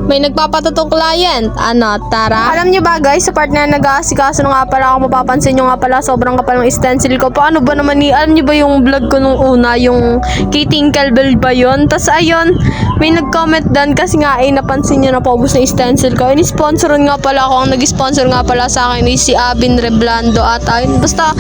May nagpapatatong client. Ano, tara? Alam niyo ba guys, sa part na nag-aasikaso na nga pala ako, mapapansin nyo nga pala sobrang kapal ng stencil ko. Paano ba naman alam niyo ba yung vlog ko nung una, yung kay Tinkerbell ba yun? Tas ayun, may nag-comment dan kasi nga napansin niya na paubos na stencil ko. Ini-sponsoran nga pala ako. Ang nag-sponsor nga pala sa akin is si Abin Reblando at ayun, basta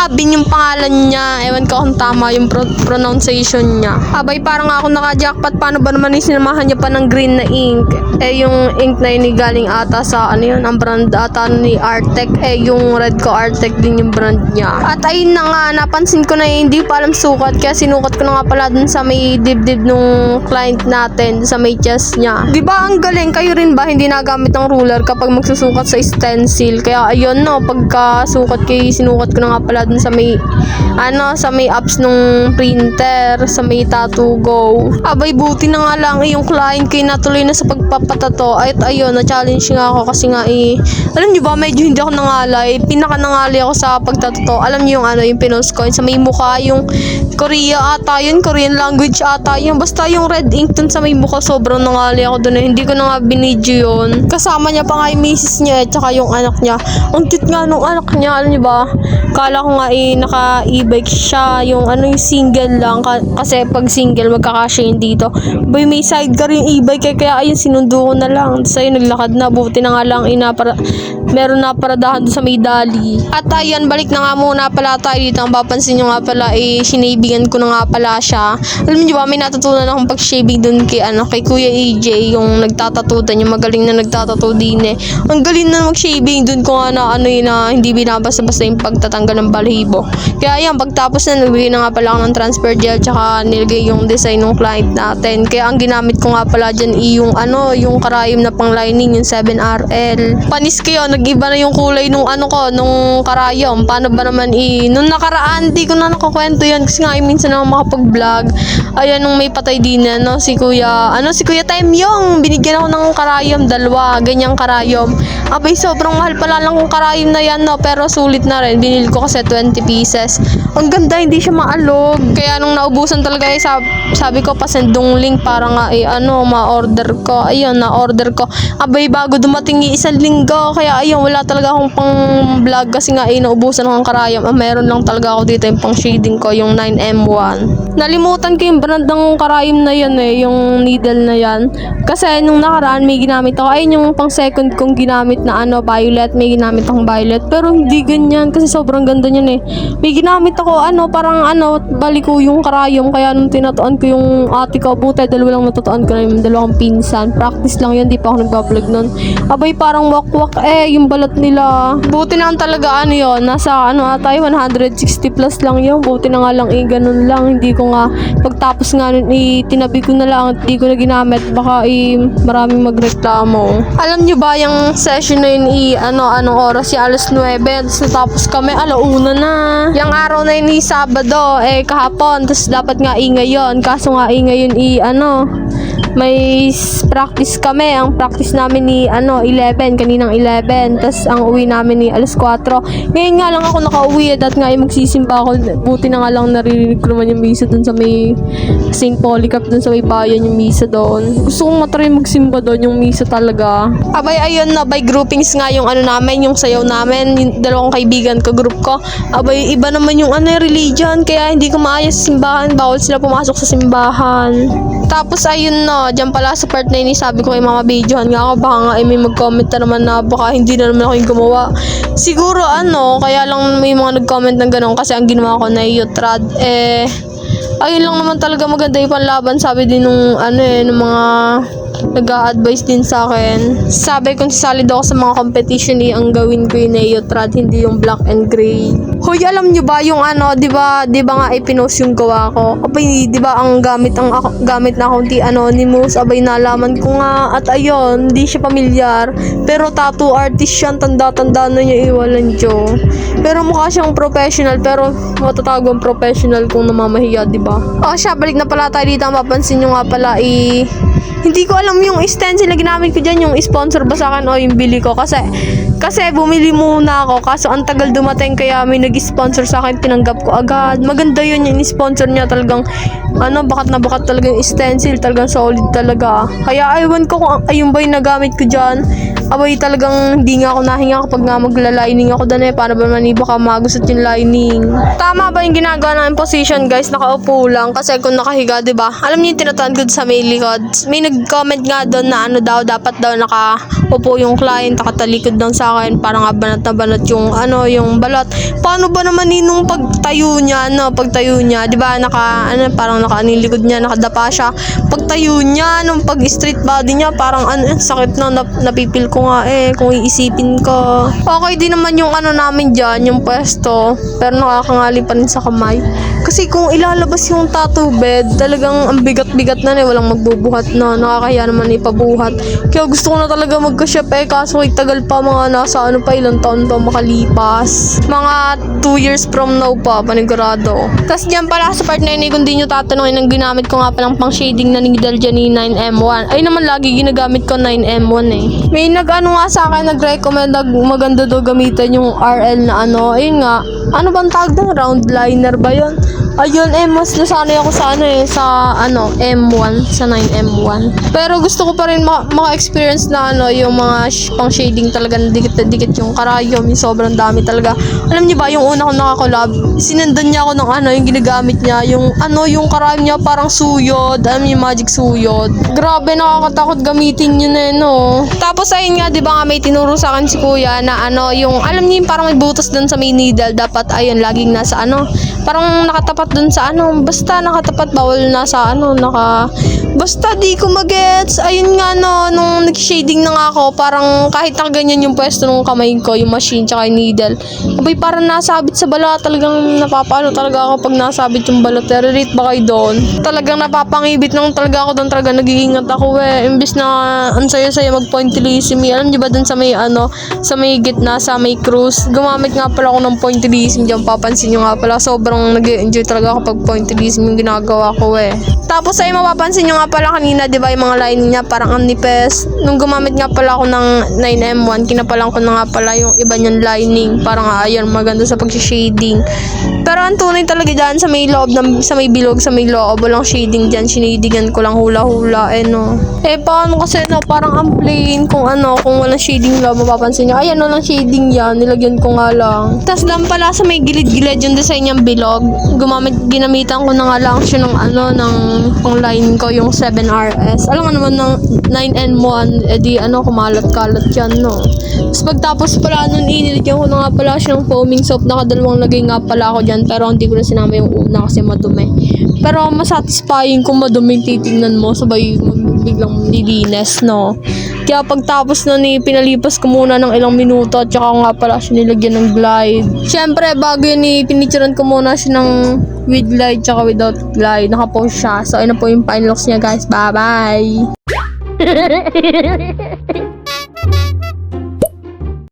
Abin yung pangalan niya. Ewan ko kung tama yung pronunciation niya. Abay, parang ako naka-jackpot. Paano ba naman sinamahan niya pa ng green na ink? Yung ink na yun galing ata sa ano yun, ang brand ata ni Artec. Yung red ko Artec din yung brand niya. At ayun na nga, napansin ko na hindi pa alam sukat. Kaya sinukat ko na nga pala dun sa may dibdib nung client natin, sa may chest niya. Diba ang galing? Kayo rin ba hindi nagamit ng ruler kapag magsusukat sa stencil? Kaya ayun no, pagka-sukat kayo, sinukat ko na nga pala dun sa may sa may apps nung printer, sa may Tattoo Go. Abay, buti na nga lang yung client ko natuloy na sa pagpapatato. At ayun, na-challenge nga ako kasi nga alam niyo ba, medyo hindi ako nangalay. Pinaka-nangalay ako sa pagtatato. Alam niyo yung yung pinost ko sa may mukha, yung Korea ata yun, Korean language ata yun. Basta yung red ink dun sa may mukha, sobrang nangalay ako dun. Hindi ko na nga binidyo yun. Kasama niya pa nga yung misis niya at saka yung anak niya. Ang cute nga nung anak niya, alam niyo ba? Kala ko nga naka-e-bike siya, yung yung single lang, kasi pag single magkakasya yun dito. Boy, may sidecar yung e-bike, kaya ayun, sinundo ko na lang. Tapos ayun, naglakad na. Buti na nga lang meron na paradahan doon sa may dali. At ayun, balik na nga muna pala tayo dito. Ang papansin nyo nga pala, sinabigan ko na nga pala siya. Alam niyo ba, may natutunan akong pag-shaving doon kay Kuya AJ, yung nagtatatutan, yung magaling na nagtatato din Ang galing na mag-shaving doon ko nga na hindi binabasa-basta yung pagtatanggal ng balahibo. Kaya yan, pagtapos na, nagbigay na nga pala ako ng transfer gel, tsaka nilagay yung design ng client natin. Kaya ang ginamit ko nga pala dyan yung karayom na pang lining, yung 7RL. Panis kayo, nag-iba na yung kulay nung nung karayom. Paano ba naman nung nakaraan, di ko na nakakwento yan kasi nga minsan na makapag-vlog. Ayan, nung may patay din si Kuya Time yung binigyan ako ng karayom, 2 ganyang karayom. Abay, sobrang mahal pala lang kung karayom na yan pero sulit na rin. Binili ko kasi 20 pieces. Ang ganda, hindi siya maalog. Kaya nung naubusan talaga sabi ko pasendong link para nga ma-order ko. Ayun, na-order ko. Abay, bago dumating yung 1 linggo. Kaya ayun, wala talaga akong pang vlog kasi nga naubusan akong karayom. Meron lang talaga ako dito yung pang shading ko, yung 9M1. Nalimutan ko yung brand ng karayom na yan yung needle na yan. Kasi nung nakaraan may ginamit ako. Ayun yung pang second kong ginamit na violet. May ginamit akong violet. Pero hindi ganyan kasi sobrang ganda niyan May ginamit ako parang baliko yung karayom. Kaya nung tinatuan ko yung ate ko, buti 2 lang natutuan ko na yung 2 pinsan. Practice lang yun, di pa ako nagbablog nun. Abay, parang wakwak yung balat nila. Buti na talaga yun. Nasa ata 160 plus lang yun. Buti na nga lang ganun lang. Hindi ko nga pagtapos nga nun tinabi ko na lang at hindi ko na ginamit. Baka maraming magreklamo. Alam nyo ba yung session na yun anong oras? Yung alas 9. Tapos natapos kami 1:00 na. Yung araw na yun Sabado kahapon. Tapos dapat nga ngayon. Kaso nga ngayon may practice kami. Ang practice namin 11, kaninang 11. Tapos ang uwi namin alas 4. Ngayon nga lang ako nakauwi at nga magsisimba ako. Buti na nga lang naririnig ko naman yung misa dun sa may St. Polycarp, dun sa may bayan yung misa doon. Gusto kong matry magsimba doon, yung misa talaga. Abay, ayun by groupings nga yung namin, yung sayaw namin, yung 2 kaibigan ko, group ko. Abay, iba naman yung religion, kaya hindi ko maayos sa simbahan. Bawal sila pumasok sa simbahan. Tapos ayun dyan pala sa part na sabi ko kay mama, videohan nga ako, baka nga may mag-comment na naman na baka hindi na naman ako yung gumawa. Siguro kaya lang may mga nag-comment ng ganun kasi ang ginawa ko na yutrad ayun lang naman talaga, maganda yung panlaban, sabi din nung nung mga nag-a-advise din sa akin. Sabi kung sasali daw ako sa mga competition ang gawin ko yung neotrad, hindi yung black and gray. Hoy, alam nyo ba yung di ba nga ipinost yung gawa ko? Abay, di ba ang gamit na account anonymous? Abay, nalaman ko nga at ayun, hindi siya pamilyar. Pero tattoo artist siya, tanda-tanda na niya iwalan Diyo. Pero mukha siyang professional, pero matatawag ang professional kung namamahiya, di ba? Siya, balik na pala tayo dito. Ang mapansin nyo nga pala Hindi ko alam yung stencil na ginamit ko dyan, yung sponsor ba sa akin o yung bili ko. Kasi bumili muna ako, kaso ang tagal dumating kaya may nag-sponsor sa akin, tinanggap ko agad. Maganda yun, yung sponsor niya talagang, bakat na bakat talaga yung stencil, talagang solid talaga. Kaya aywan ko kung ayun ba yung nagamit ko dyan. Abay talagang hindi nga ako nahinga kapag nga magla-lining ako doon paano ba naman baka magusot yung lining. Tama ba yung ginagawa ng position guys, nakaupo lang kasi kung nakahiga, di ba? Alam niyo yung tinatangod sa may likod. May nag-comment nga doon na dapat daw nakaupo yung client, nakatalikod lang sa akin, parang nga banat na banat yung yung balat. Paano ba naman nung pagtayo niya, pagtayo niya, di ba? Parang nakaanong likod niya, nakadapa siya. Pagtayo niya, nung pag straight body niya, parang sakit na napipil ko nga kung iisipin ko. Okay din naman yung namin dyan, yung pwesto, pero nakakangali pa rin sa kamay. Kasi kung ilalabas yung tattoo bed, talagang ang bigat-bigat na walang magbubuhat na, nakakahiya naman ipabuhat. Kaya gusto ko na talaga magka-shop kaso tagal pa, mga nasa ilang taon pa makalipas. Mga 2 years from now pa, panigurado. Tapos dyan pala sa part na yun, kung di nyo tatanungin, ang ginamit ko nga palang pang shading na needle dyan ni 9M1. Ay naman lagi ginagamit ko 9M1 May nga sa akin, nag-recommend maganda daw gamitin yung RL na ayun nga, bang tawag ng round liner ba yun? Ayun, mas nasanay ako sa M1, sa 9M1. Pero gusto ko pa rin maka-experience na yung mga pang shading talaga na dikit-dikit yung karayom, yung sobrang dami talaga. Alam niyo ba, yung una kong nakakolab, sinundan niya ako ng yung ginagamit niya, yung karayom niya parang suyod, alam niyo yung magic suyod. Grabe, nakakatakot gamitin yun Tapos ayun nga, di ba nga may tinuro sa akin si kuya na yung, alam niyo yung parang may butas dun sa may needle, dapat ayun, laging nasa parang nakatapat dun sa basta nakatapat, bawal nasa basta di ko magets. Ayun nga nung nag-shading na nga ako, parang kahit nakaganyan yung pwesto ng kamay ko, yung machine tsaka yung needle, abay parang nasabit sa balat, talagang napapalo talaga ako pag nasabit yung balat. Rate ba kayo doon? Talagang napapangibit nang talaga ako doon, talaga nag-iingat ako imbis na ang saya-saya mag-pointillism. Alam niyo ba dun sa may sa may gitna, sa may cruise, gumamit nga pala ako ng pointillism dyan, papansin nyo nga pala, sobrang nag-enjoy talaga ako pag pointillism yung ginagawa ko Tapos ay mapapansin nyo nga pala kanina, di ba, yung mga lining niya parang ang nipes. Nung gumamit nga pala ako ng 9M1, kinapalan ko na nga pala yung iba niyang lining, parang ayun, maganda sa pag-shading. Pero ang tunay talaga dyan sa may loob, sa may bilog, sa may loob, walang shading dyan, sinadigan ko lang hula-hula paano kasi parang ang plain, kung walang shading loob, mapapansin nyo, ayan walang shading yan, nilagyan ko nga lang. Tapos lang pala sa may gilid-gilid yung design niyang bilog, ginamitan ko na nga lang siya ng ng pang line ko, yung 7RS. Alam nga naman ng 9N1, edi kumalat-kalat yan Tapos pagtapos pala nun, inilagyan ko na nga pala siya ng foaming soap, nakadalawang lagay nga pala ako dyan, pero hindi ko na sinama yung una kasi madumi. Pero masatisfying kung madumi titingnan mo, sabay biglang lilinis Kaya pagtapos pinalipas ko muna ng ilang minuto at saka nga pala siya nilagyan ng glide. Syempre bago yun pinicturean ko muna siya ng with glide tsaka without glide, nakapost siya. So ayun na po yung final looks niya guys, bye bye.